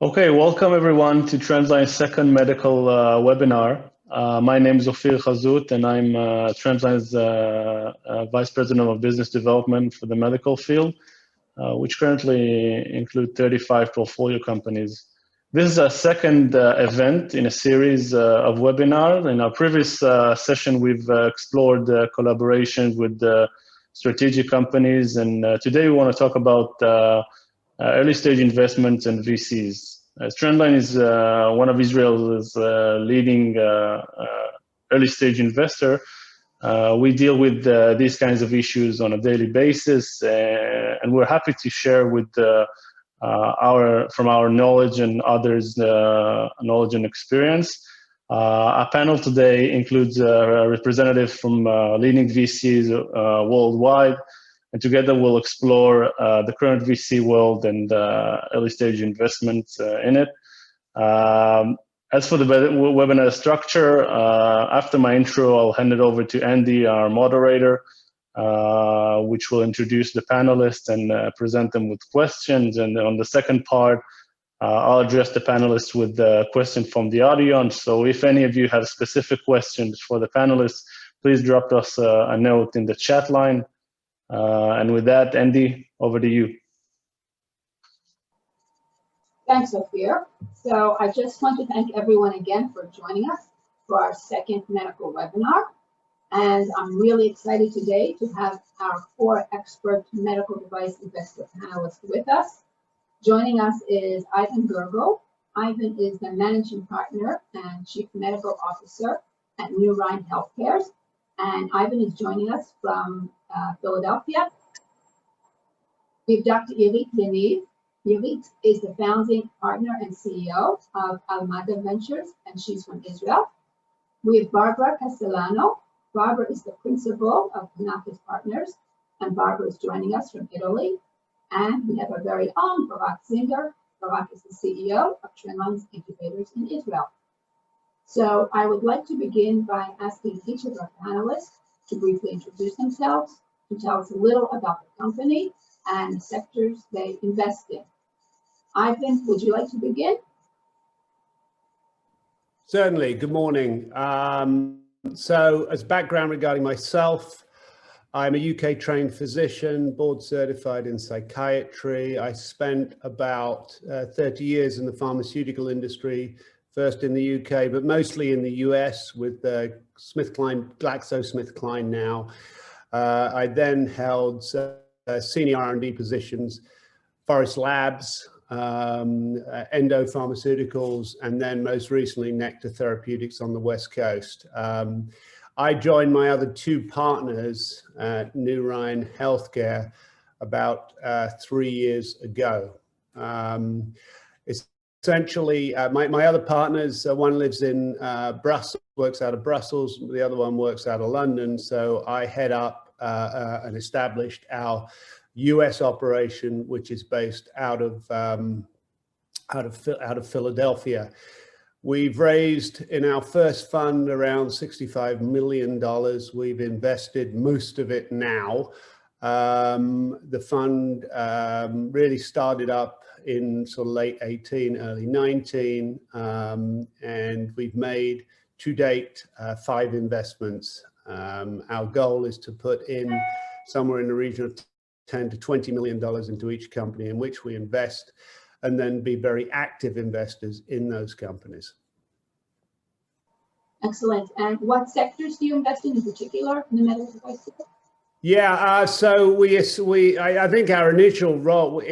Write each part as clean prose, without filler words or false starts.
Okay, welcome everyone to Trendline's second medical webinar. My name is Ofir Hazut, and I'm Trendline's Vice President of Business Development for the medical field, which currently include 35 portfolio companies. This is our second event in a series of webinars. In our previous session, we've explored collaborations with strategic companies, and today we want to talk about early stage investments and VCs. Trendline is one of Israel's leading early stage investor. We deal with these kinds of issues on a daily basis, and we're happy to share with from our knowledge and others' knowledge and experience. Our panel today includes a representative from leading VCs worldwide, and together we'll explore the current VC world and early stage investments in it. As for the webinar structure, after my intro, I'll hand it over to Andi, our moderator, which will introduce the panelists and present them with questions. And on the second part, I'll address the panelists with a question from the audience. So if any of you have specific questions for the panelists, please drop us a note in the chat line. And with that, Andi, over to you. Thanks, Ofir. So I just want to thank everyone again for joining us for our second medical webinar. And I'm really excited today to have our 4 expert medical device investor panelists with us. Joining us is Ivan Gergel. Ivan is the managing partner and chief medical officer at Rhein Healthcare. And Ivan is joining us from Philadelphia. We have Dr. Irit Yaniv. Irit is the founding partner and CEO of Almeda Ventures, and she's from Israel. We have Barbara Castellano. Barbara is the principal of Panacas Partners, and Barbara is joining us from Italy. And we have our very own Barak Zinger. Barak is the CEO of Trendlines Incubators in Israel. So I would like to begin by asking each of our panelists to briefly introduce themselves, to tell us a little about the company and the sectors they invest in. Ivan, would you like to begin? Certainly. Good morning. So as background regarding myself, I'm a UK trained physician, board certified in psychiatry. I spent about 30 years in the pharmaceutical industry, first in the UK, but mostly in the US with GlaxoSmithKline now. I then held senior R&D positions, Forest Labs, Endo Pharmaceuticals, and then most recently Nectar Therapeutics on the West Coast. I joined my other 2 partners at Rhein Healthcare about 3 years ago. Essentially, my other partners, one lives in Brussels, works out of Brussels, the other one works out of London. So I head up and established our US operation, which is based out of Philadelphia. We've raised in our first fund around $65 million. We've invested most of it now. The fund really started up in sort of late 18, early 19, and we've made to date 5 investments. Our goal is to put in somewhere in the region of $10 to $20 million into each company in which we invest, and then be very active investors in those companies. Excellent. And what sectors do you invest in particular in the medical device sector? Yeah, so I think our initial role,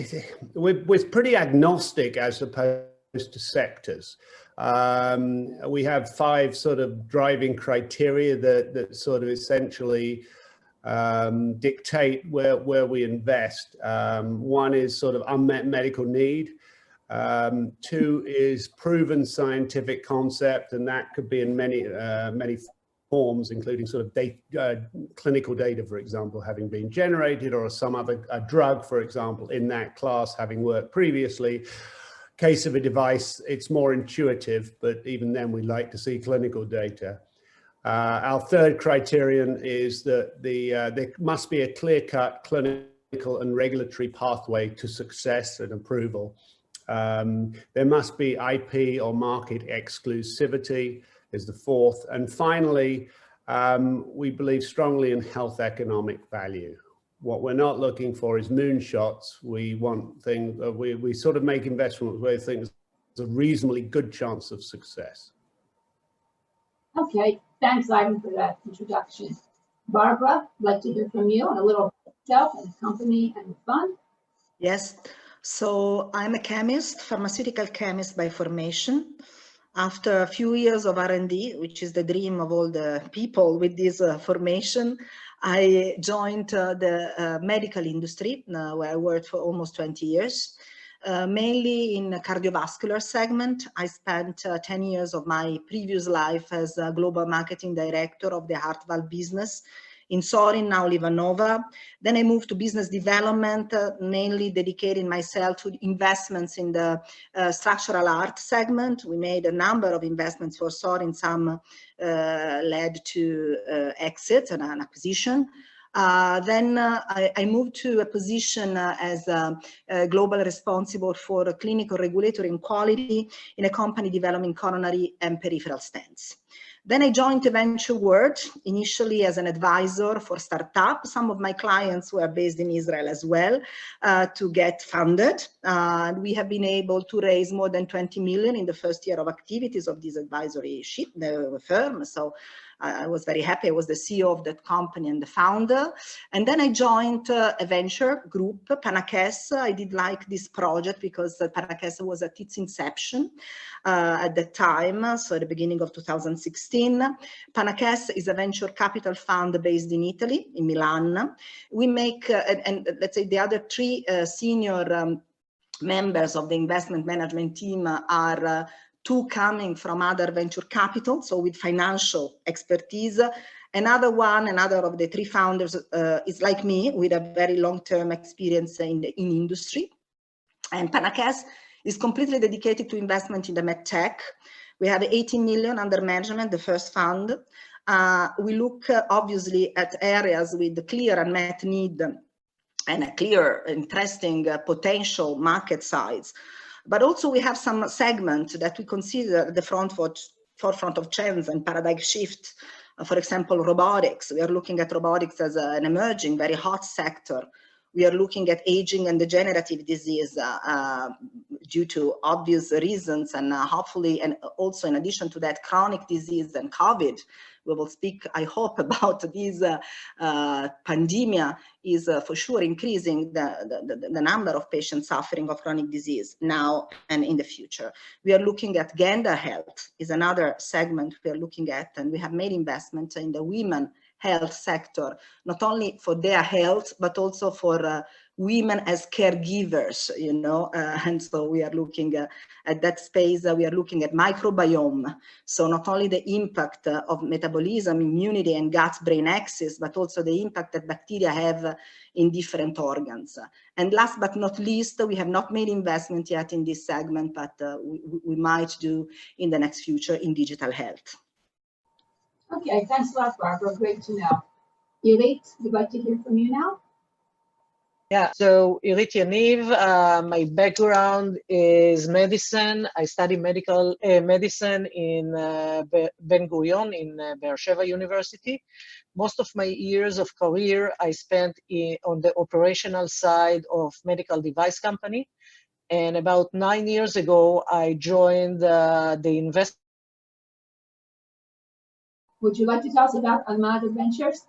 we're pretty agnostic as opposed to sectors. We have 5 sort of driving criteria that sort of essentially dictate where we invest. 1 is sort of unmet medical need. 2 is proven scientific concept, and that could be in many forms, including sort of clinical data, for example, having been generated, or some other drug, for example, in that class having worked previously. Case of a device, it's more intuitive, but even then we like to see clinical data. Our 3rd criterion is that there must be a clear-cut clinical and regulatory pathway to success and approval. There must be IP or market exclusivity is the fourth. And finally, we believe strongly in health economic value. What we're not looking for is moonshots. We want things, we sort of make investments where things have a reasonably good chance of success. Okay, thanks, Ivan, for that introduction. Barbara, I'd like to hear from you on a little about yourself and the company and the fund. Yes, so I'm a chemist, pharmaceutical chemist by formation. After a few years of R&D, which is the dream of all the people with this formation, I joined the medical industry, where I worked for almost 20 years. Mainly in the cardiovascular segment. I spent 10 years of my previous life as a global marketing director of the heart valve business in Sorin, now Livanova. Then I moved to business development, mainly dedicating myself to investments in the structural heart segment. We made a number of investments for Sorin, some led to exits and an acquisition. Then I moved to a position as a global responsible for clinical regulatory and quality in a company developing coronary and peripheral stents. Then I joined the venture world, initially as an advisor for startups. Some of my clients were based in Israel as well, to get funded. We have been able to raise more than 20 million in the first year of activities of this advisory firm. So I was very happy. I was the CEO of that company and the founder. And then I joined a venture group, Panacas. I did like this project because Panacas was at its inception at that time, so at the beginning of 2016. Panacas is a venture capital fund based in Italy, in Milan. We make, and let's say the other three senior members of the investment management team are two coming from other venture capital, so with financial expertise. Another of the three founders is like me, with a very long-term experience in industry. And Panacas is completely dedicated to investment in the medtech. We have 18 million under management, the first fund. We look obviously at areas with clear unmet need and a clear, interesting potential market size. But also we have some segment that we consider the forefront of trends and paradigm shift. For example, robotics. We are looking at robotics as an emerging, very hot sector. We are looking at aging and degenerative disease due to obvious reasons, and hopefully, and also in addition to that, chronic disease and COVID. We will speak, I hope, about this pandemic is for sure increasing the number of patients suffering of chronic disease now and in the future. We are looking at gender health is another segment we are looking at, and we have made investments in the women health sector, not only for their health, but also for women as caregivers, you know, and so we are looking at that space. We are looking at microbiome. So not only the impact of metabolism, immunity, and gut-brain axis, but also the impact that bacteria have in different organs. And last but not least, we have not made investment yet in this segment, but we might do in the next future in digital health. Okay, thanks a lot, Barbara. Great to know. Irit, we'd like to hear from you now. Yeah, so Irit Yaniv, my background is medicine. I study medicine in Ben Gurion in Be'er Sheva University. Most of my years of career I spent on the operational side of medical device company. And about 9 years ago, I joined the investment. Would you like to tell us about Almeda Ventures?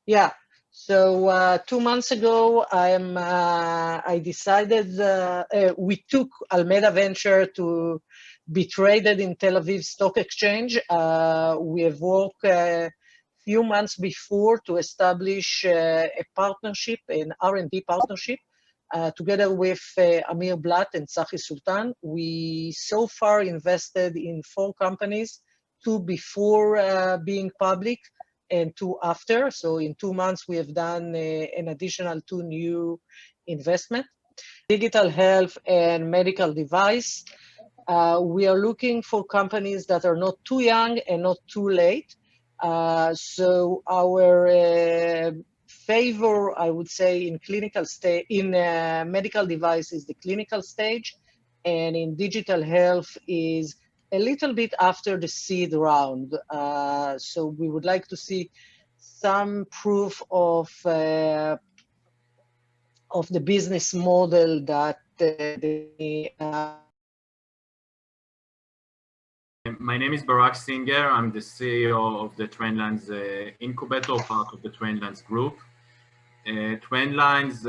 Yeah. So 2 months ago, I decided we took Almeda Venture to be traded in Tel Aviv Stock Exchange. We have worked a few months before to establish a partnership, an R&D partnership, together with Amir Blatt and Tzachi Sultan. We so far invested in 4 companies, 2 before being public, and 2 after. So in 2 months, we have done an additional 2 new investments. Digital health and medical device. We are looking for companies that are not too young and not too late. So our favor, I would say, in clinical stage, in medical devices, the clinical stage, and in digital health is a little bit after the seed round. So we would like to see some proof of the business model that My name is Barak Singer. I'm the CEO of the Trendlines Incubator, part of the Trendlines Group. Trendlines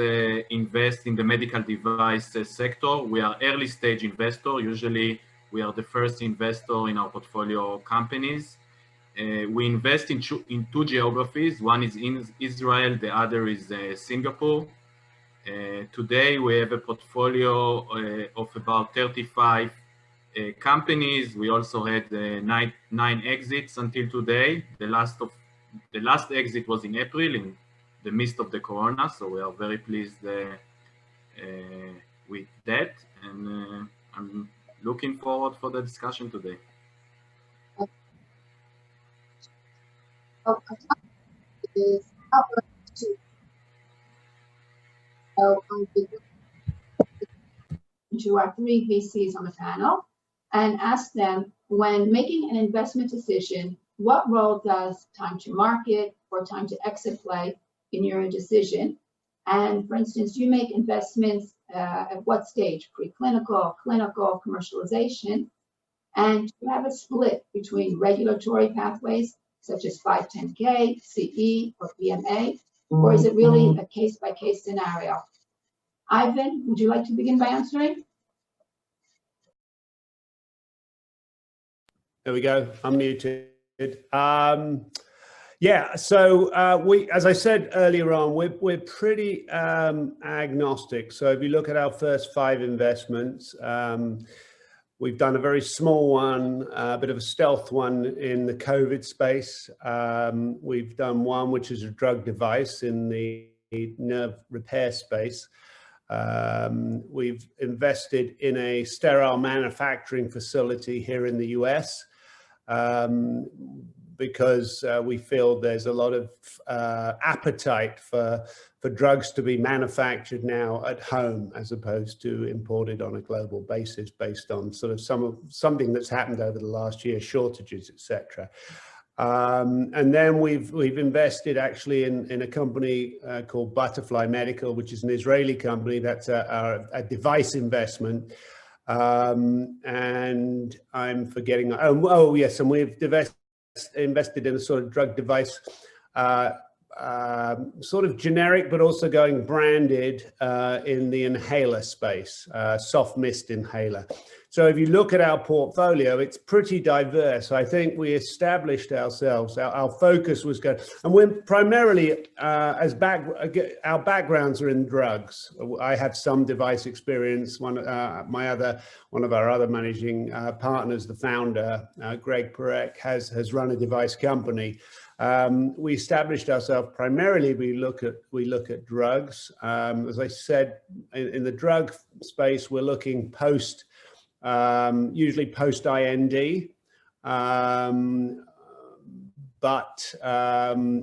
invest in the medical device sector. We are early stage investor. Usually we are the first investor in our portfolio companies. We invest in two geographies. One is in Israel, the other is Singapore. Today we have a portfolio of about 35 companies. We also had nine exits until today. The last exit was in April in the midst of the corona, so we are very pleased with that, and I'm looking forward for the discussion today. To our three VCs on the panel and ask them, when making an investment decision, what role does time to market or time to exit play in your decision? And for instance, you make investments at what stage? Preclinical, clinical, commercialization? And you have a split between regulatory pathways such as 510K, CE, or PMA, or is it really a case-by-case scenario? Ivan, would you like to begin by answering? There we go. I'm muted. Yeah, so as I said earlier on, we're pretty agnostic. So if you look at our first 5 investments, we've done a very small one, a bit of a stealth one in the COVID space. We've done one which is a drug device in the nerve repair space. We've invested in a sterile manufacturing facility here in the US because we feel there's a lot of appetite for drugs to be manufactured now at home as opposed to imported on a global basis based on sort of something that's happened over the last year, shortages, etc. And then we've invested actually in a company called Butterfly Medical, which is an Israeli company. That's a device investment. And I'm forgetting, oh yes, and we've invested in a sort of drug device, sort of generic, but also going branded in the inhaler space, soft mist inhaler. So if you look at our portfolio, it's pretty diverse. I think we established ourselves, our focus was good. And we're primarily, our backgrounds are in drugs. I have some device experience. One of our other managing partners, the founder, Barak, has run a device company. We established ourselves primarily, we look at drugs. As I said, in the drug space, we're looking usually post IND, but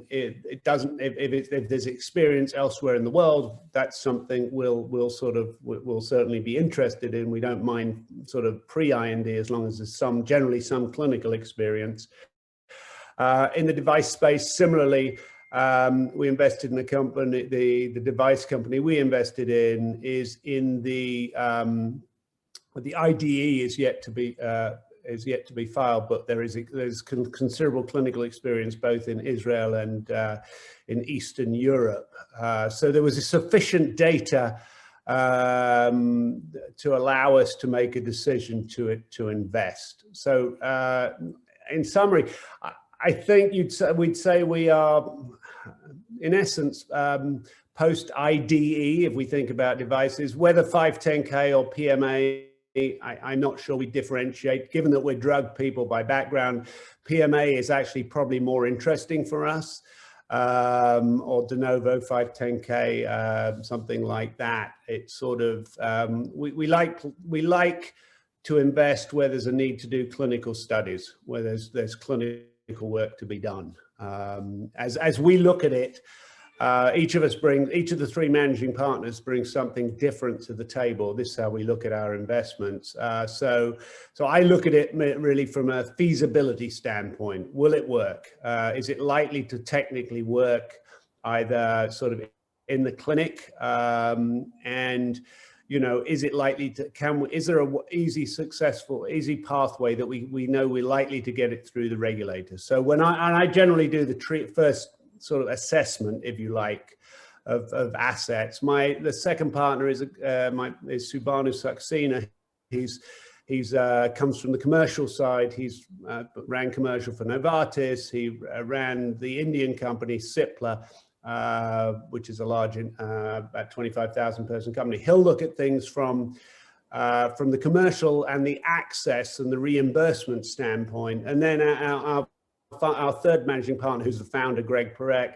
it doesn't. If there's experience elsewhere in the world, that's something we'll certainly be interested in. We don't mind sort of pre-IND as long as there's generally some clinical experience. In the device space, similarly, we invested in a company. The device company we invested in is in the IDE is yet to be filed, but there's considerable clinical experience both in Israel and in Eastern Europe. So there was sufficient data to allow us to make a decision to invest. So in summary, I think we'd say we are, in essence, post IDE, if we think about devices, whether 510K or PMA. I'm not sure we differentiate, given that we're drug people by background. PMA is actually probably more interesting for us, or de novo 510K, something like that. It's sort of, we like to invest where there's a need to do clinical studies, where there's clinical work to be done. As we look at it, each of the three managing partners brings something different to the table. This is how we look at our investments. So I look at it really from a feasibility standpoint. Will it work? Is it likely to technically work either sort of in the clinic? And, you know, is it likely to, is there a easy pathway that we know we're likely to get it through the regulators? So when I generally do the first sort of assessment, if you like, of assets. The second partner is Subhanu Saxena. He's comes from the commercial side. He's ran commercial for Novartis. He ran the Indian company Cipla, which is a large, about 25,000 person company. He'll look at things from the commercial and the access and the reimbursement standpoint. And then our third managing partner, who's the founder, Greg Parak,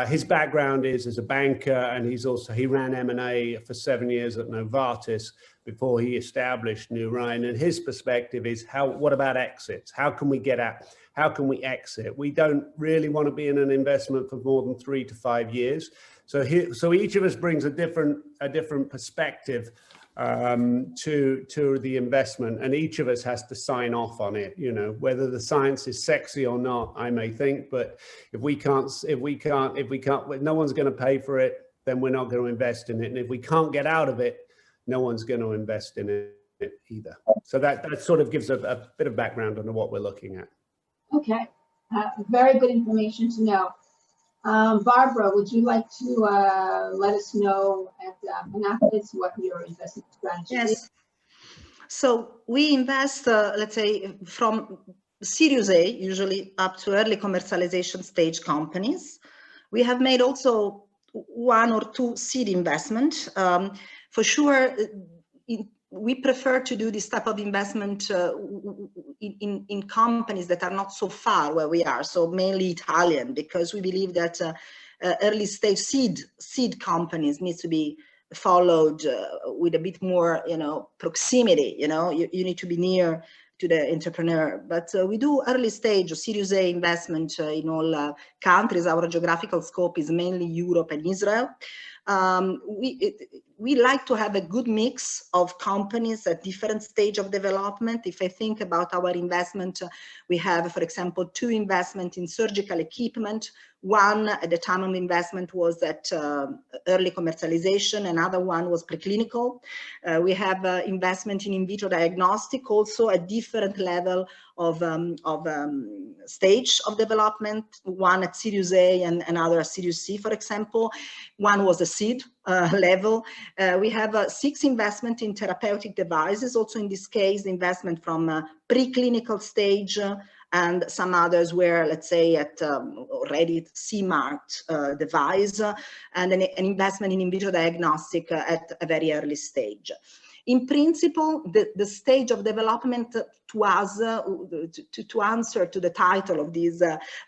his background is as a banker, and he ran M&A for 7 years at Novartis before he established New Rhein. And his perspective is what about exits? How can we how can we exit? We don't really want to be in an investment for more than 3 to 5 years. So each of us brings a different perspective to the investment, and each of us has to sign off on it. You know, whether the science is sexy or not, I may think, but if no one's going to pay for it, then we're not going to invest in it. And if we can't get out of it, no one's going to invest in it either. So that sort of gives a bit of background on what we're looking at. Okay, very good information to know. Barbara, would you like to let us know at Panacas what your investment strategy is? Yes. So we invest, let's say, from Series A, usually up to early commercialization stage companies. We have made also 1 or 2 seed investment. For sure, we prefer to do this type of investment in companies that are not so far where we are, so mainly Italian, because we believe that early stage seed companies need to be followed with a bit more, you know, proximity. You know, you need to be near to the entrepreneur. But we do early stage or Series A investment in all countries. Our geographical scope is mainly Europe and Israel. We like to have a good mix of companies at different stage of development. If I think about our investment, we have, for example, 2 investments in surgical equipment. One at the time of investment was at early commercialization. Another one was preclinical. We have investment in vitro diagnostic, also a different level of stage of development. One at Series A and another at Series C, for example. One was a seed level. We have 6 investment in therapeutic devices. Also in this case, investment from preclinical stage, and some others were, let's say, at already C-marked device, and an investment in vitro diagnostic at a very early stage. In principle, the stage of development to us, to answer to the title of this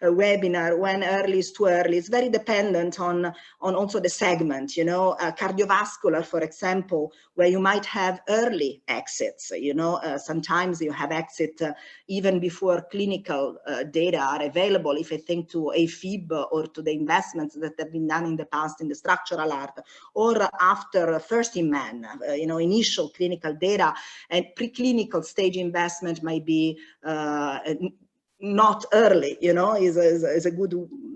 webinar, when early is too early, is very dependent on also the segment. You know, cardiovascular, for example, where you might have early exits. You know, sometimes you have exit even before clinical data are available. If I think to AFib or to the investments that have been done in the past in the structural heart, or after first in man, you know, initial clinical data, and preclinical stage investment might be not early, you know, is a good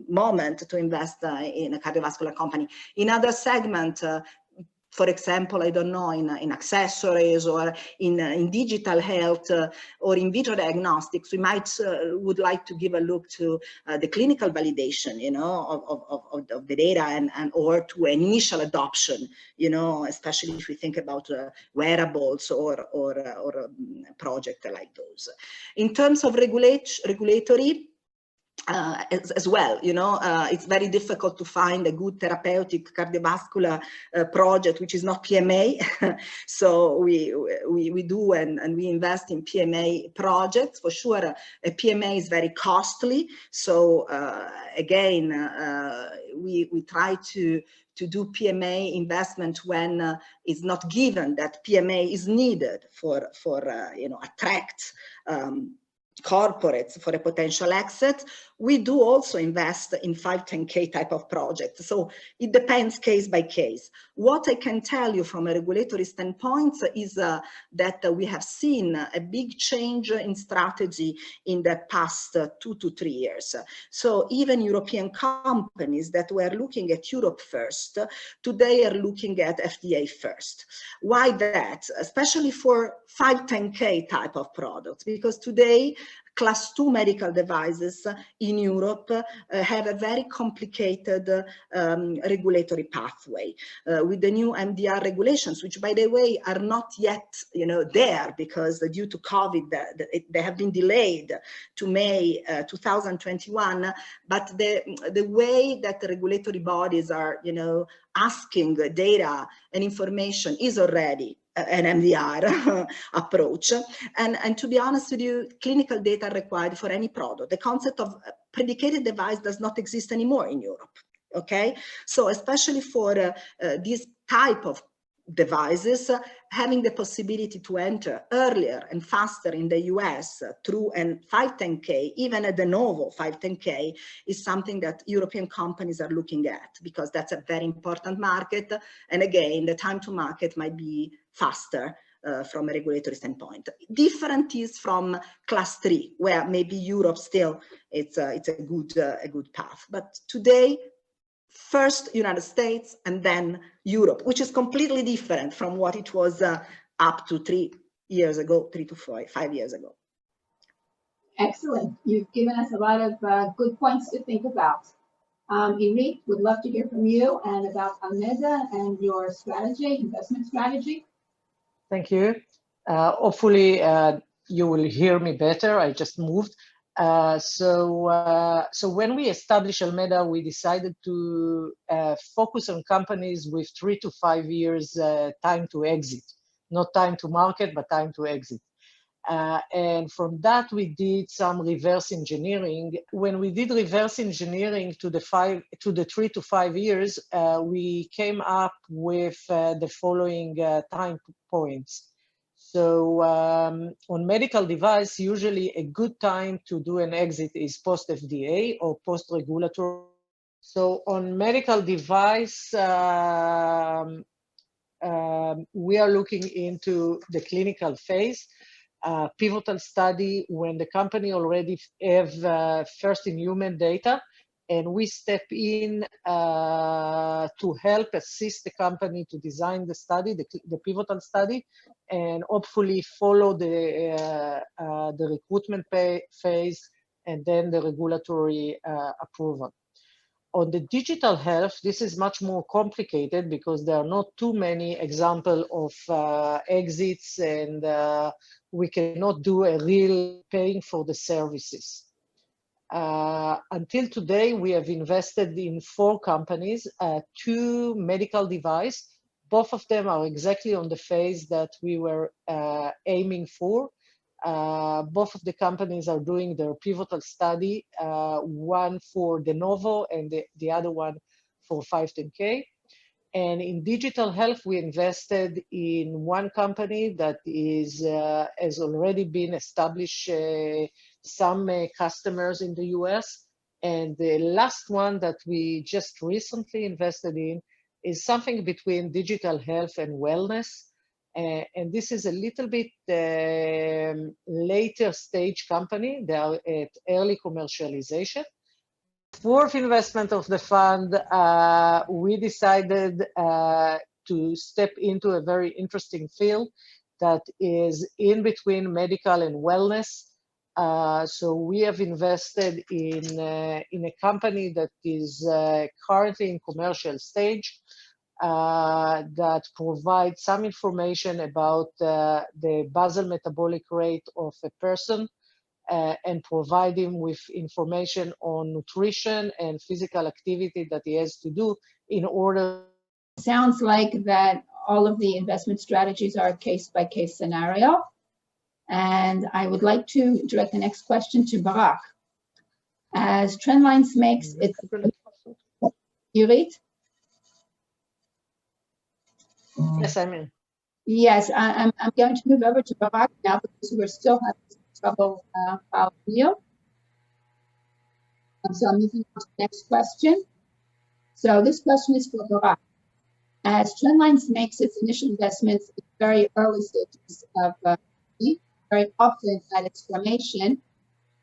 moment to invest in a cardiovascular company. In other segment, for example, I don't know, in accessories or in digital health or in vitro diagnostics, we might would like to give a look to the clinical validation, you know, of the data and or to an initial adoption, you know, especially if we think about wearables or a project like those. In terms of regulatory, as well, you know, it's very difficult to find a good therapeutic cardiovascular project which is not PMA. So we do and we invest in PMA projects. For sure, a PMA is very costly. So again, we try to do PMA investment when it's not given that PMA is needed for you know, attract corporates for a potential exit. We do also invest in 510K type of projects. So it depends case by case. What I can tell you from a regulatory standpoint is that we have seen a big change in strategy in the past 2 to 3 years. So even European companies that were looking at Europe first, today are looking at FDA first. Why that? Especially for 510K type of products, because today Class 2 medical devices in Europe have a very complicated regulatory pathway with the new MDR regulations, which, by the way, are not yet, there, because due to COVID, they have been delayed to May 2021. But the way that the regulatory bodies are, asking data and information is already an MDR approach. And to be honest with you, clinical data required for any product. The concept of predicated device does not exist anymore in Europe, okay? So especially for this type of devices, having the possibility to enter earlier and faster in the US through a 510K, even a de novo 510K, is something that European companies are looking at, because that's a very important market. And again, the time to market might be faster from a regulatory standpoint. Different is from Class 3, where maybe Europe still, it's a good path. But today, first United States and then Europe, which is completely different from what it was up to 3 years ago, 3 to 5 years ago. Excellent. You've given us a lot of good points to think about. Irit, would love to hear from you and about Almeda and your strategy, investment strategy. Thank you. Hopefully you will hear me better. I just moved. So when we established Almeda, we decided to focus on companies with 3 to 5 years time to exit, not time to market, but time to exit. And from that, we did some reverse engineering. When we did reverse engineering to the 3 to 5 years, we came up with the following time points. So on medical device, usually a good time to do an exit is post-FDA or post-regulatory. So on medical device, we are looking into the clinical phase, pivotal study when the company already have first-in-human data, and we step in to help assist the company to design the study, the pivotal study, and hopefully follow the recruitment phase and then the regulatory approval. On the digital health, this is much more complicated because there are not too many examples of exits, and we cannot do a real paying for the services. Until today, we have invested in 4 companies, 2 medical devices. Both of them are exactly on the phase that we were aiming for. Both of the companies are doing their pivotal study, one for de novo and the other one for 510K. And in digital health, we invested in one company that has already been established some customers in the US. And the last one that we just recently invested in is something between digital health and wellness. And this is a little bit later stage company. They are at early commercialization. Fourth investment of the fund, we decided to step into a very interesting field that is in between medical and wellness. So we have invested in a company that is currently in commercial stage, that provides some information about the basal metabolic rate of a person, and provide him with information on nutrition and physical activity that he has to do in order. Sounds like that all of the investment strategies are a case-by-case scenario. And I would like to direct the next question to Barak. As Trendlines makes its... Irit? Yes, I'm in. Yes, I'm going to move over to Barak now because we're still having trouble following you. So I'm moving on to the next question. So this question is for Barak. As Trendlines makes its initial investments in very early stages of very often at its formation,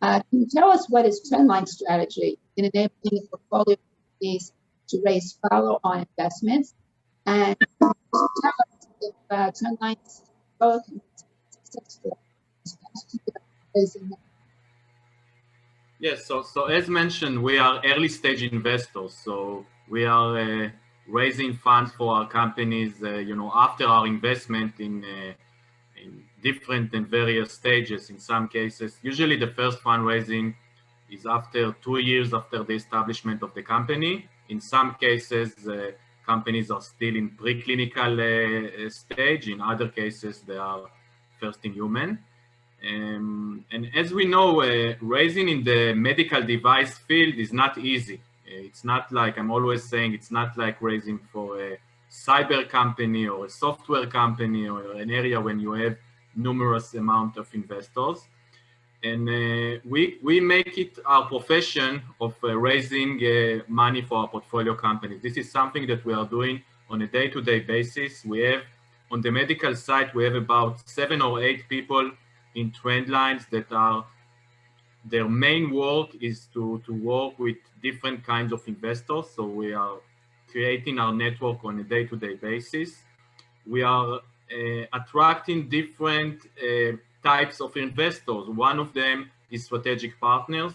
can you tell us what is Trendline's strategy in enabling a portfolio companies to raise follow-on investments? And tell us if Trendline's portfolio companies have been successful this past year raising money? Yes, so as mentioned, we are early stage investors. So we are raising funds for our companies, after our investment in different and various stages. In some cases, usually the first fundraising is after 2 years after the establishment of the company. In some cases, companies are still in preclinical stage. In other cases, they are first in human. And as we know, raising in the medical device field is not easy. It's not like, I'm always saying, it's not like raising for a cyber company or a software company or an area when you have numerous amount of investors. And we make it our profession of raising money for our portfolio companies. This is something that we are doing on a day-to-day basis. We have, on the medical side, we have about 7 or 8 people in Trendlines that are, their main work is to work with different kinds of investors. So we are creating our network on a day-to-day basis. We are attracting different types of investors. One of them is strategic partners.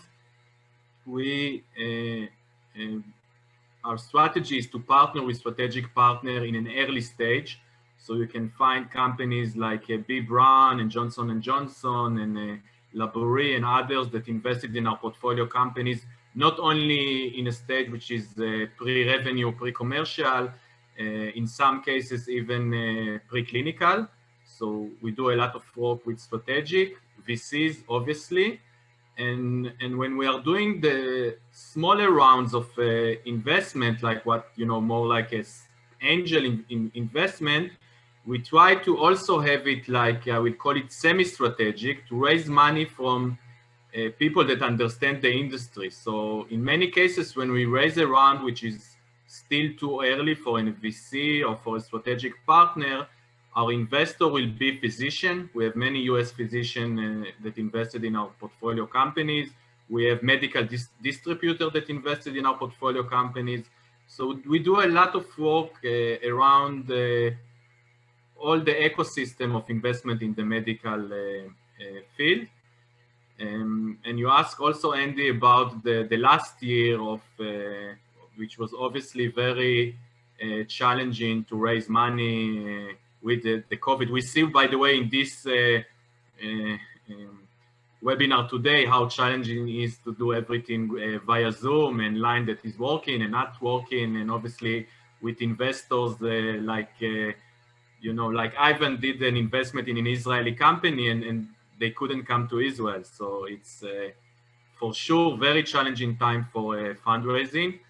Our strategy is to partner with strategic partner in an early stage. So you can find companies like B. Brown and Johnson & Johnson and Labori and others that invested in our portfolio companies, not only in a stage which is pre-revenue, pre-commercial, in some cases even preclinical. So we do a lot of work with strategic, VCs, obviously. And when we are doing the smaller rounds of investment, like what, more like an angel investment, we try to also have it like, we call it semi-strategic, to raise money from people that understand the industry. So in many cases, when we raise a round, which is still too early for an VC or for a strategic partner, our investor will be physician. We have many US physicians that invested in our portfolio companies. We have medical distributors that invested in our portfolio companies. So we do a lot of work around all the ecosystem of investment in the medical field. And you ask also, Andy, about the last year of, which was obviously very challenging to raise money with the COVID. We see, by the way, in this webinar today, how challenging it is to do everything via Zoom and line that is working and not working. And obviously with investors like Ivan did an investment in an Israeli company and they couldn't come to Israel. So it's for sure very challenging time for fundraising.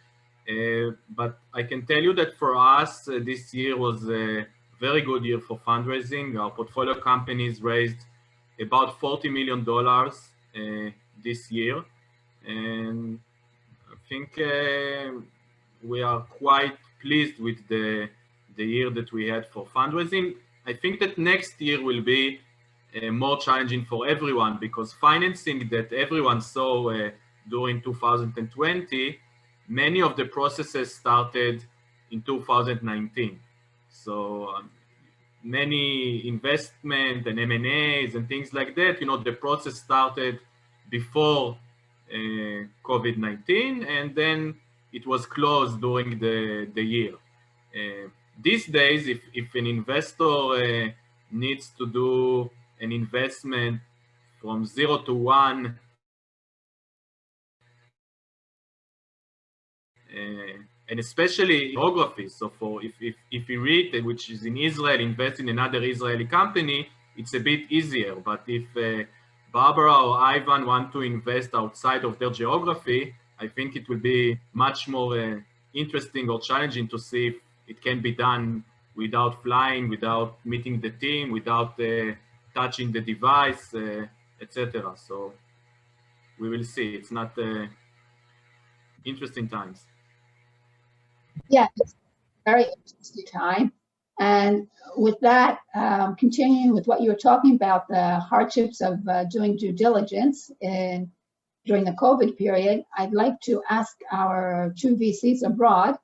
But I can tell you that for us, this year was a very good year for fundraising. Our portfolio companies raised about $40 million this year. And I think we are quite pleased with the year that we had for fundraising. I think that next year will be more challenging for everyone because financing that everyone saw during 2020, many of the processes started in 2019. So many investment and M&As and things like that, the process started before COVID-19 and then it was closed during the year. These days, if an investor needs to do an investment from 0 to 1, and especially geography. So for if Irit, which is in Israel, invest in another Israeli company, it's a bit easier. But if Barbara or Ivan want to invest outside of their geography, I think it will be much more interesting or challenging to see if it can be done without flying, without meeting the team, without touching the device. etc. So we will see. It's not interesting times. Yeah, it's a very interesting time. And with that, continuing with what you were talking about, the hardships of doing due diligence during the COVID period, I'd like to ask our two VCs abroad,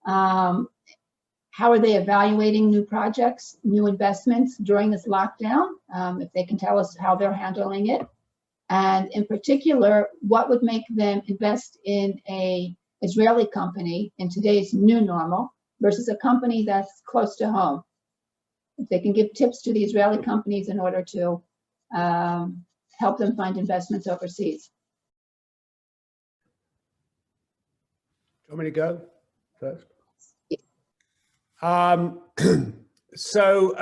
how are they evaluating new projects, new investments during this lockdown? If they can tell us how they're handling it. And in particular, what would make them invest in an Israeli company in today's new normal versus a company that's close to home? If they can give tips to the Israeli companies in order to help them find investments overseas. Do you want me to go first? So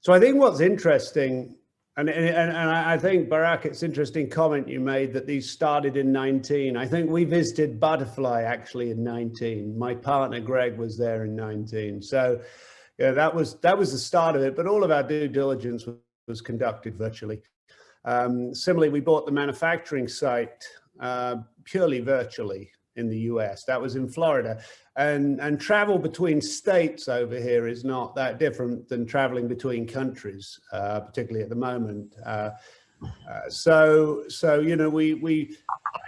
I think what's interesting, and I think, Barak, it's interesting comment you made that these started in 19. I think we visited Butterfly actually in 19. My partner Greg was there in 19. So yeah, that was the start of it. But all of our due diligence was conducted virtually. Similarly, we bought the manufacturing site purely virtually in the US. That was in Florida. And travel between states over here is not that different than traveling between countries, particularly at the moment. So you know, I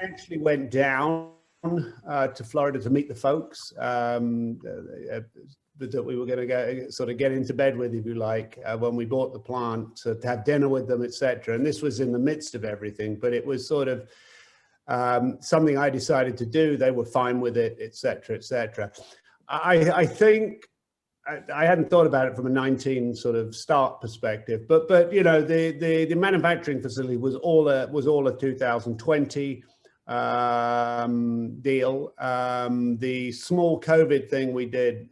actually went down to Florida to meet the folks that we were going to get into bed with, if you like, when we bought the plant, to have dinner with them, etc. And this was in the midst of everything, but it was sort of something I decided to do. They were fine with it, etc., etc. I think I hadn't thought about it from a 19 sort of start perspective, but you know, the manufacturing facility was all a 2020 deal. The small COVID thing we did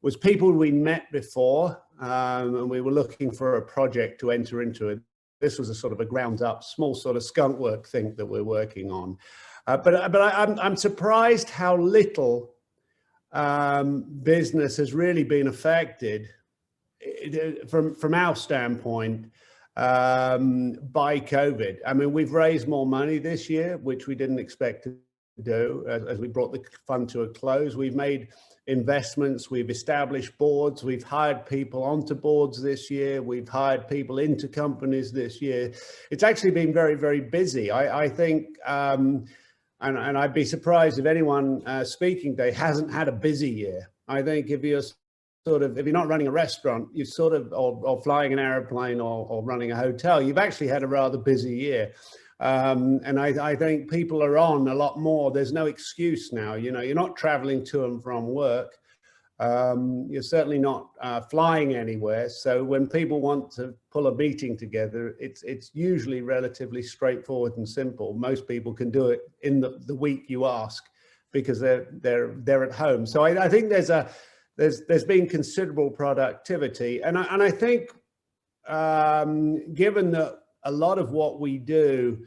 was people we met before, and we were looking for a project to enter into it. This was a sort of a ground up, small sort of skunk work thing that we're working on. But I'm surprised how little business has really been affected from our standpoint by COVID. I mean, we've raised more money this year, which we didn't expect to do as we brought the fund to a close. We've made investments, we've established boards, we've hired people onto boards this year, we've hired people into companies this year. It's actually been very, very busy. I think, and I'd be surprised if anyone speaking today hasn't had a busy year. I think if you're not running a restaurant, you or flying an airplane or running a hotel, you've actually had a rather busy year. And I think people are on a lot more. There's no excuse now. You know, you're not traveling to and from work. You're certainly not flying anywhere. So when people want to pull a meeting together, it's usually relatively straightforward and simple. Most people can do it in the week you ask because they're at home. So I think there's been considerable productivity, and I think given that a lot of what we do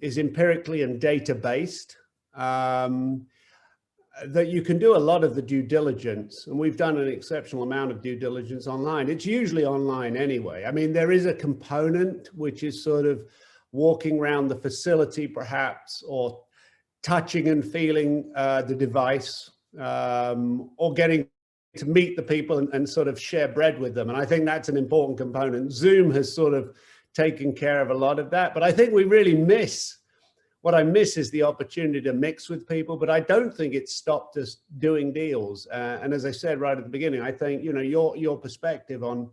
is empirically and data based, that you can do a lot of the due diligence, and we've done an exceptional amount of due diligence online. It's usually online anyway. I mean, there is a component which is sort of walking around the facility perhaps, or touching and feeling the device, or getting to meet the people and sort of share bread with them. And I think that's an important component. Zoom has sort of taken care of a lot of that, but I think we really what I miss is the opportunity to mix with people, but I don't think it stopped us doing deals. And as I said right at the beginning, I think, you know, your perspective on,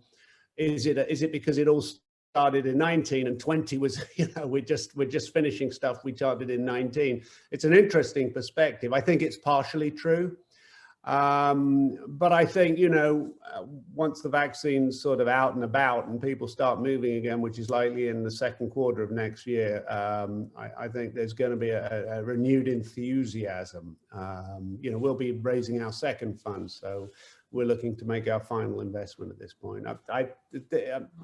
is it because it all started in 19 and 20 was, you know, we're just finishing stuff we started in 19. It's an interesting perspective. I think it's partially true. But I think, you know, once the vaccine's sort of out and about and people start moving again, which is likely in the second quarter of next year, I think there's going to be a renewed enthusiasm. You know, we'll be raising our second fund, so we're looking to make our final investment at this point. I'm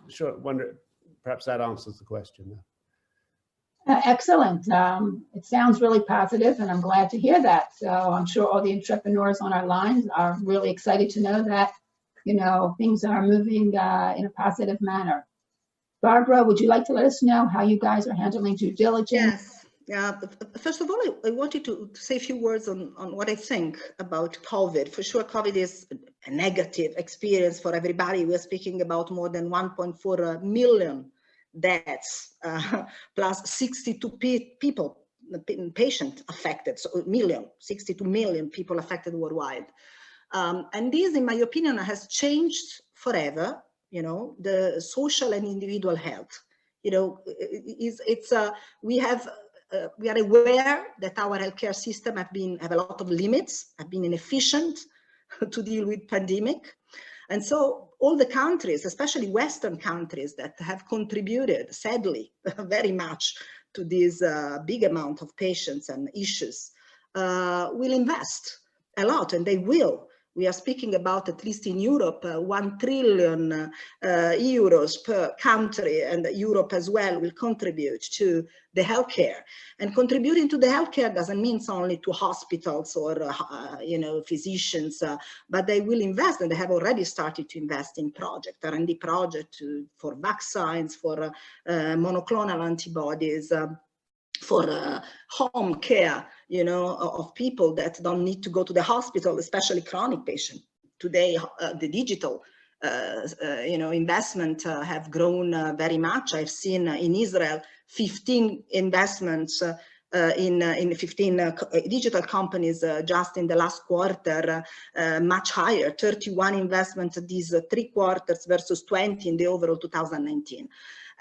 sure, wonder, perhaps that answers the question. Excellent. It sounds really positive, and I'm glad to hear that. So I'm sure all the entrepreneurs on our lines are really excited to know that, you know, things are moving in a positive manner. Barbara, would you like to let us know how you guys are handling due diligence? Yes. First of all, I wanted to say a few words on what I think about COVID. For sure, COVID is a negative experience for everybody. We're speaking about more than 1.4 million deaths, plus 62 people, patient affected, so 62 million people affected worldwide. And this, in my opinion, has changed forever, you know, the social and individual health. You know, we are aware that our healthcare system have a lot of limits, have been inefficient to deal with pandemic. And so all the countries, especially Western countries that have contributed, sadly, very much to this big amount of patients and issues, will invest a lot, and they will. We are speaking about, at least in Europe, 1 trillion euros per country, and Europe as well will contribute to the healthcare. And contributing to the healthcare doesn't mean only to hospitals or you know, physicians, but they will invest, and they have already started to invest in R&D project for vaccines, for monoclonal antibodies, for home care, you know, of people that don't need to go to the hospital, especially chronic patients. Today, the digital, you know, investment have grown very much. I've seen in Israel 15 investments in 15 digital companies just in the last quarter, much higher, 31 investments these 3 quarters versus 20 in the overall 2019.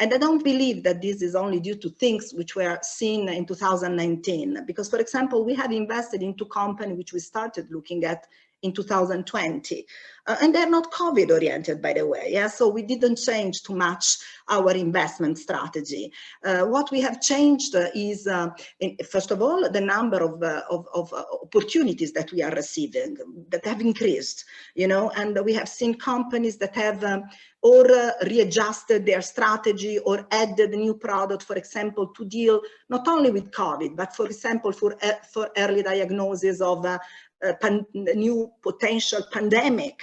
And I don't believe that this is only due to things which were seen in 2019, because, for example, we have invested into companies which we started looking at in 2020, and they're not COVID oriented, by the way. Yeah, so we didn't change too much our investment strategy. What we have changed is, first of all, the number of opportunities that we are receiving that have increased, you know, and we have seen companies that have or readjusted their strategy or added a new product, for example, to deal not only with COVID, but for example, for early diagnosis of new potential pandemic,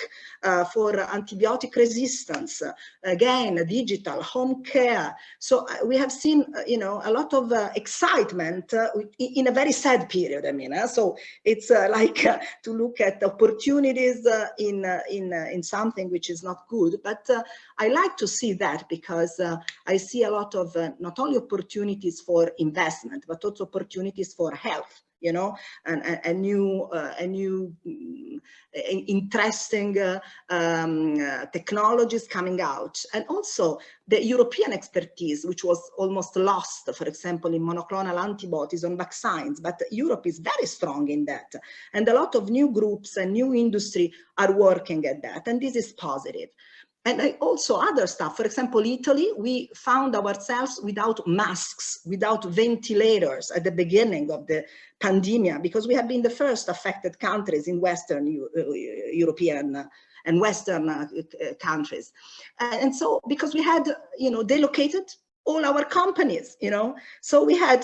for antibiotic resistance, again, digital, home care. So we have seen, you know, a lot of excitement in a very sad period, I mean. So it's like to look at opportunities in something which is not good, but I like to see that, because I see a lot of not only opportunities for investment, but also opportunities for health, you know, a new interesting technologies coming out. And also the European expertise, which was almost lost, for example, in monoclonal antibodies on vaccines, but Europe is very strong in that. And a lot of new groups and new industry are working at that, and this is positive. And also other stuff. For example, Italy, we found ourselves without masks, without ventilators at the beginning of the pandemic, because we have been the first affected countries in Western European and Western countries. And so, because we had, you know, delocated all our companies, you know, so we had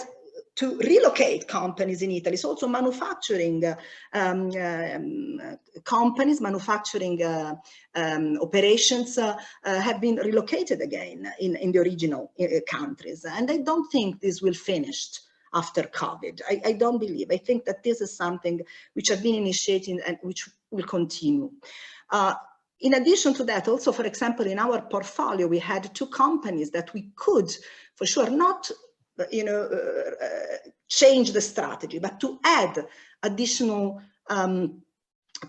to relocate companies in Italy. So also manufacturing companies, manufacturing operations have been relocated again in the original countries. And I don't think this will finish after COVID. I don't believe. I think that this is something which has been initiated and which will continue. In addition to that, also, for example, in our portfolio, we had 2 companies that we could, for sure, not, you know, change the strategy, but to add additional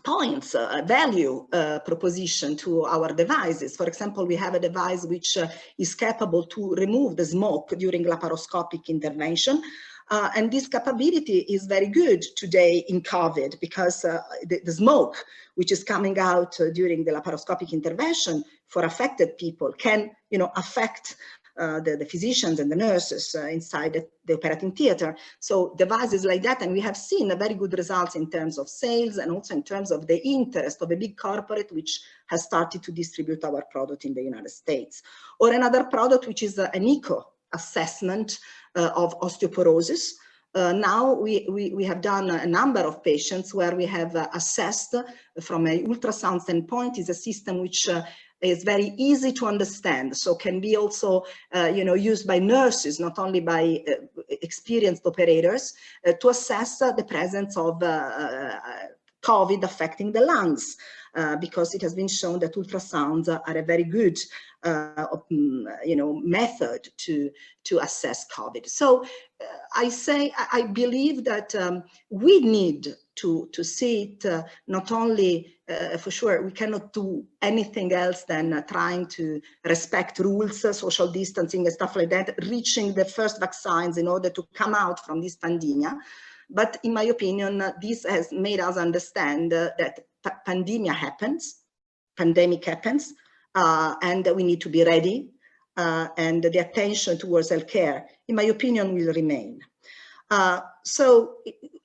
points, value proposition to our devices. For example, we have a device which is capable to remove the smoke during laparoscopic intervention. And this capability is very good today in COVID, because the smoke which is coming out during the laparoscopic intervention for affected people can, you know, affect the physicians and the nurses inside the operating theater. So devices like that, and we have seen a very good results in terms of sales and also in terms of the interest of a big corporate which has started to distribute our product in the United States. Or another product which is an eco assessment of osteoporosis. Now we have done a number of patients where we have assessed from an ultrasound standpoint. Is a system which is very easy to understand, so can be also used by nurses, not only by experienced operators, to assess the presence of COVID affecting the lungs, because it has been shown that ultrasounds are a very good method to assess COVID. So I believe that we need to see it not only, for sure, we cannot do anything else than trying to respect rules, social distancing and stuff like that, reaching the first vaccines in order to come out from this pandemic. But in my opinion, this has made us understand that pandemic happens, and we need to be ready, and the attention towards healthcare, in my opinion, will remain. So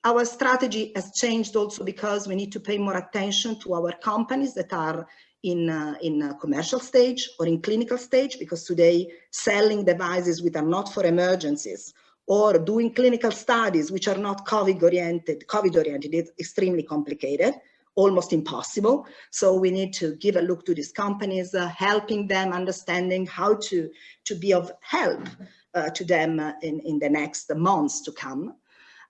our strategy has changed also because we need to pay more attention to our companies that are in a commercial stage or in clinical stage, because today selling devices which are not for emergencies or doing clinical studies which are not COVID oriented is extremely complicated, almost impossible. So we need to give a look to these companies, helping them understanding how to be of help to them in the next months to come.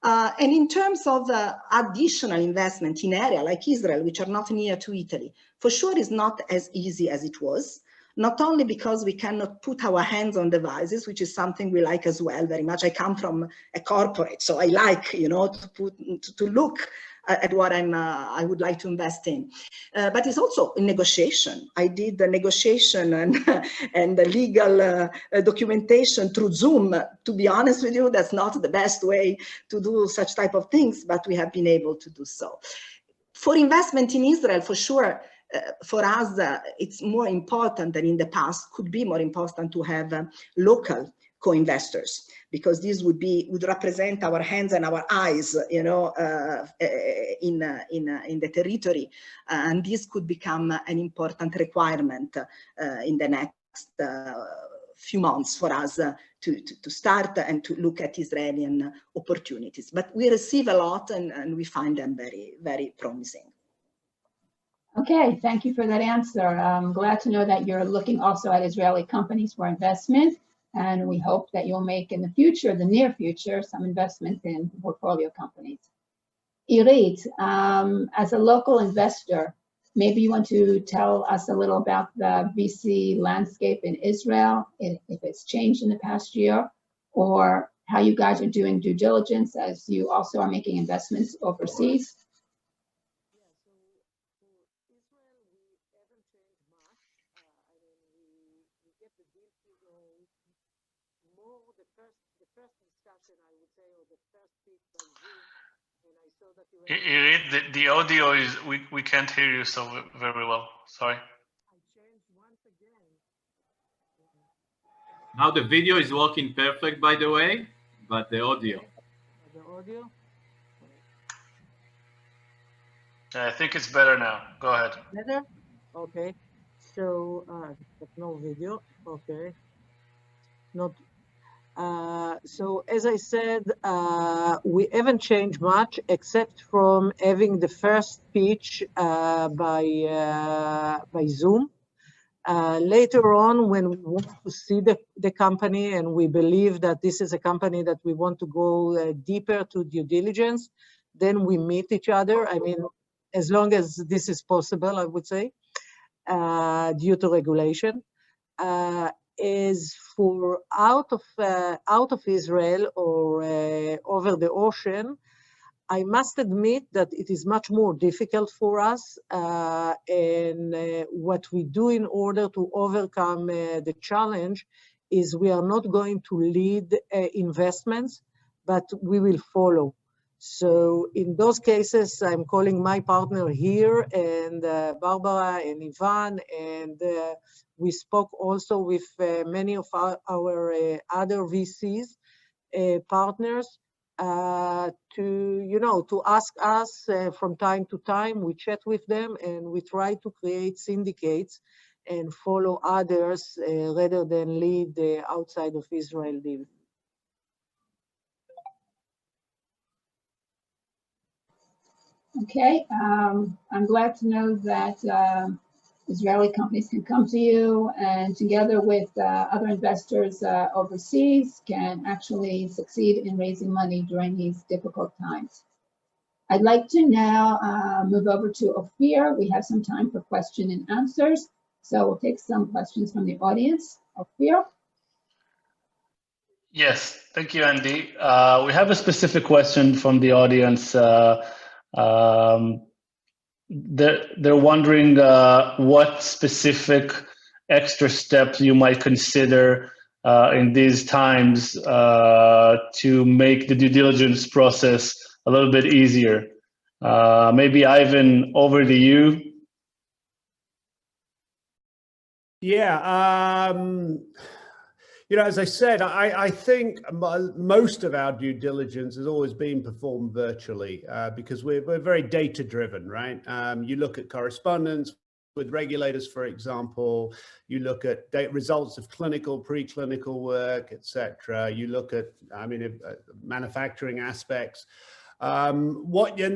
And in terms of additional investment in areas like Israel, which are not near to Italy, for sure is not as easy as it was. Not only because we cannot put our hands on devices, which is something we like as well very much. I come from a corporate, so I like, to look at what I would like to invest in. But it's also in negotiation. I did the negotiation and the legal documentation through Zoom. To be honest with you, that's not the best way to do such type of things, but we have been able to do so. For investment in Israel, for sure, for us, it's more important than in the past, could be more important to have local co-investors, because this would represent our hands and our eyes, in the territory, and this could become an important requirement in the next few months for us to start and to look at Israeli opportunities. But we receive a lot and we find them very, very promising. Okay, thank you for that answer. I'm glad to know that you're looking also at Israeli companies for investment, and we hope that you'll make in the future, the near future, some investment in portfolio companies. Irit, as a local investor, maybe you want to tell us a little about the VC landscape in Israel, if it's changed in the past year, or how you guys are doing due diligence as you also are making investments overseas. Irit, the audio is, we can't hear you so very well. Sorry. Now the video is working perfect, by the way, but the audio. I think it's better now. Go ahead. Better? Okay. So, no video. Okay. Not. So as I said, we haven't changed much except from having the first pitch by Zoom. Later on, when we want to see the company and we believe that this is a company that we want to go deeper to due diligence, then we meet each other. I mean, as long as this is possible, I would say, due to regulation. Is for out of Israel or over the ocean, I must admit that it is much more difficult for us, and what we do in order to overcome the challenge is we are not going to lead investments, but we will follow. So in those cases, I'm calling my partner here and Barbara and Ivan, and we spoke also with many of our other VCs partners to ask us from time to time. We chat with them and we try to create syndicates and follow others rather than lead the outside of Israel deal. Okay, I'm glad to know that Israeli companies can come to you and together with other investors overseas can actually succeed in raising money during these difficult times. I'd like to now move over to Ofir. We have some time for question and answers. So we'll take some questions from the audience. Ofir? Yes, thank you, Andi. We have a specific question from the audience. They're wondering what specific extra steps you might consider in these times to make the due diligence process a little bit easier. Maybe Ivan, over to you. Yeah, you know, as I said, I think most of our due diligence has always been performed virtually because we're very data driven, right? You look at correspondence with regulators, for example, you look at results of clinical, preclinical work, etc. You look at, manufacturing aspects. And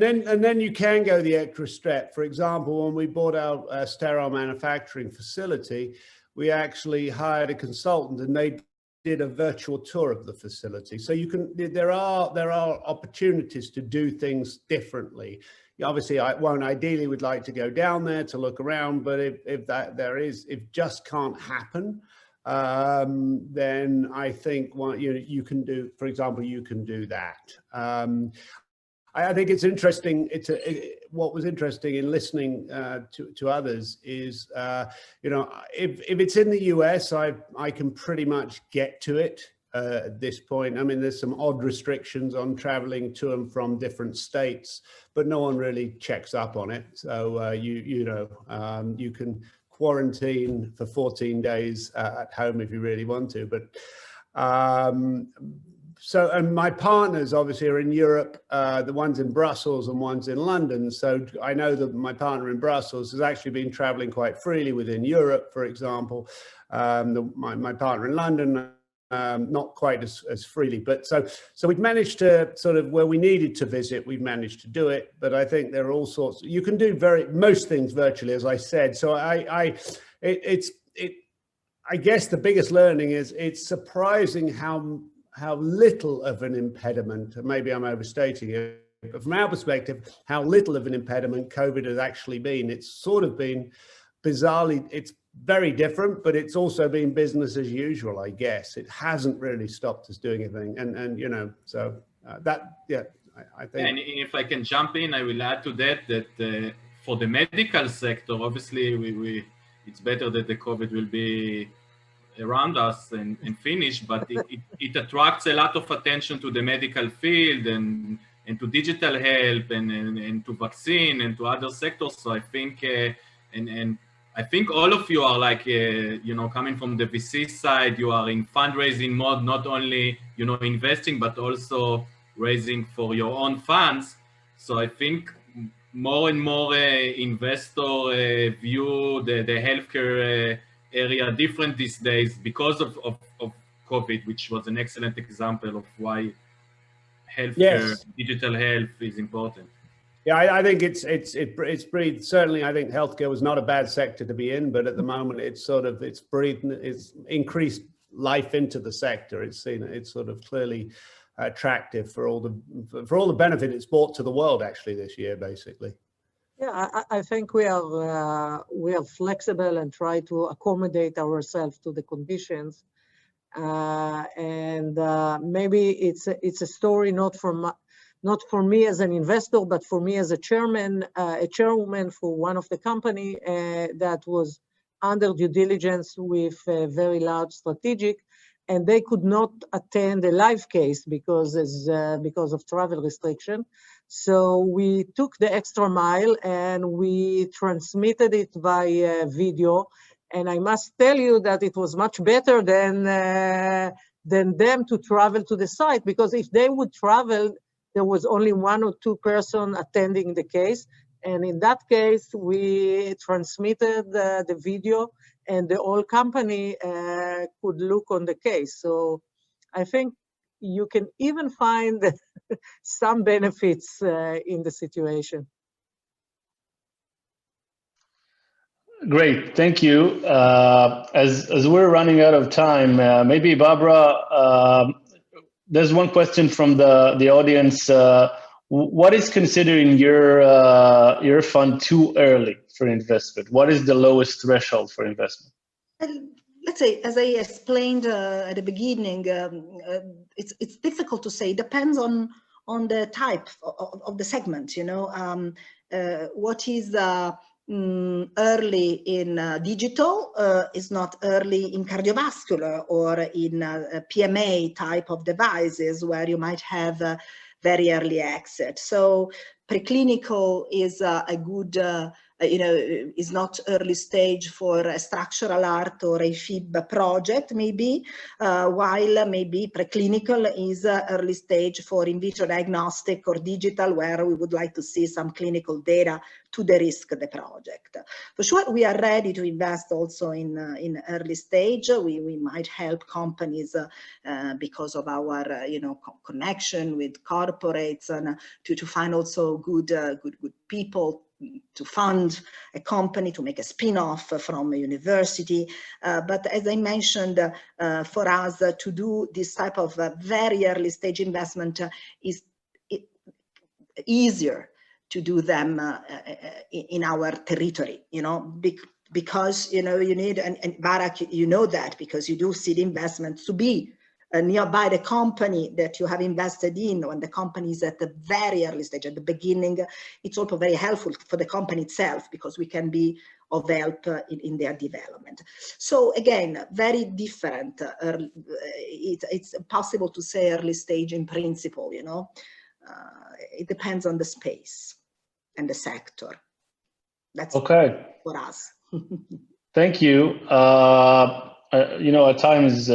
then you can go the extra step. For example, when we bought our sterile manufacturing facility, we actually hired a consultant and they did a virtual tour of the facility. So there are opportunities to do things differently. Obviously, ideally would like to go down there to look around, but if just can't happen, then I think you can do, for example, you can do that. I think it's interesting. What was interesting in listening to others is, if it's in the US, I can pretty much get to it at this point. I mean, there's some odd restrictions on traveling to and from different states, but no one really checks up on it. So you can quarantine for 14 days at home if you really want to, but. And my partners obviously are in Europe, the ones in Brussels and ones in London. So I know that my partner in Brussels has actually been traveling quite freely within Europe, for example. My partner in London, not quite as freely, but so we've managed to sort of where we needed to visit, we've managed to do it. But I think there are all sorts, you can do most things virtually, as I said. So I guess the biggest learning is it's surprising how little of an impediment, maybe I'm overstating it, but from our perspective, how little of an impediment COVID has actually been. It's sort of been bizarrely, it's very different, but it's also been business as usual, I guess. It hasn't really stopped us doing anything. And so I think. And if I can jump in, I will add to that for the medical sector, obviously it's better that the COVID will be around us and finish, but it attracts a lot of attention to the medical field and to digital health and to vaccine and to other sectors. So I think and I think all of you are like coming from the VC side, you are in fundraising mode, not only investing but also raising for your own funds. So I think more and more investor view the healthcare area different these days because of COVID, which was an excellent example of why healthcare, yes, digital health is important. Yeah, I think it's breathed. Certainly, I think healthcare was not a bad sector to be in, but at the moment, it's increased life into the sector. It's sort of clearly attractive for all the benefit it's brought to the world actually this year, basically. Yeah, I think we are flexible and try to accommodate ourselves to the conditions, and maybe it's a story not for me as an investor, but for me as a chairman for one of the company that was under due diligence with a very large strategic, and they could not attend a live case because of travel restriction. So we took the extra mile and we transmitted it by video. And I must tell you that it was much better than them to travel to the site, because if they would travel, there was only 1 or 2 persons attending the case. And in that case, we transmitted the video and the whole company could look on the case. So I think you can even find some benefits in the situation. Great, thank you. As we're running out of time, maybe Barbara, there's one question from the audience. What is considering your fund too early for investment? What is the lowest threshold for investment? Let's say, as I explained at the beginning, it's difficult to say. It depends on the type of the segment. You know, what is early in digital is not early in cardiovascular or in PMA type of devices where you might have very early exit. So preclinical is a good, is not early stage for a structural art or a FIB project, maybe, while maybe preclinical is early stage for in vitro diagnostic or digital, where we would like to see some clinical data to de-risk the project. For sure, we are ready to invest also in early stage. We might help companies because of our connection with corporates and to find also good people to fund a company, to make a spin-off from a university. But as I mentioned, for us to do this type of very early stage investment is easier to do them in our territory, because, you need, and Barak, you know that because you do seed investments to be nearby the company that you have invested in. When the company is at the very early stage, at the beginning, it's also very helpful for the company itself because we can be of help in their development. So again, very different. It's possible to say early stage in principle, it depends on the space and the sector. That's okay for us. Thank you. Our time is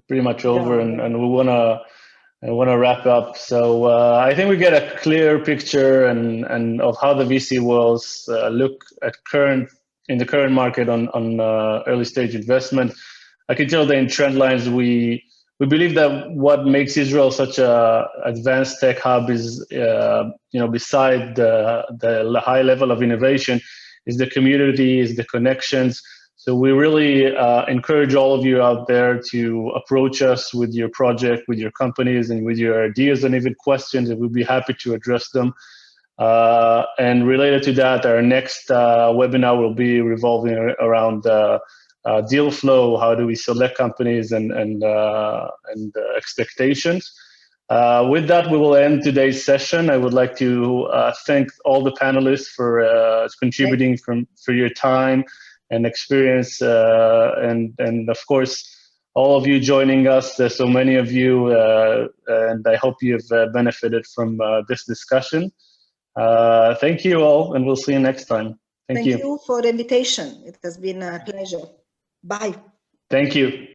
pretty much over, and we want to wrap up. So I think we get a clear picture and of how the VC worlds look at in the current market on early stage investment. I can tell that in Trendlines we believe that what makes Israel such a advanced tech hub is beside the high level of innovation is the community, is the connections. So we really encourage all of you out there to approach us with your project, with your companies, and with your ideas and even questions, and we'll be happy to address them. And related to that, our next webinar will be revolving around deal flow. How do we select companies and expectations? With that, we will end today's session. I would like to thank all the panelists for contributing for your time and experience, and of course, all of you joining us. There's so many of you, and I hope you've benefited from this discussion. Thank you all, and we'll see you next time. Thank you. Thank you for the invitation. It has been a pleasure. Bye. Thank you.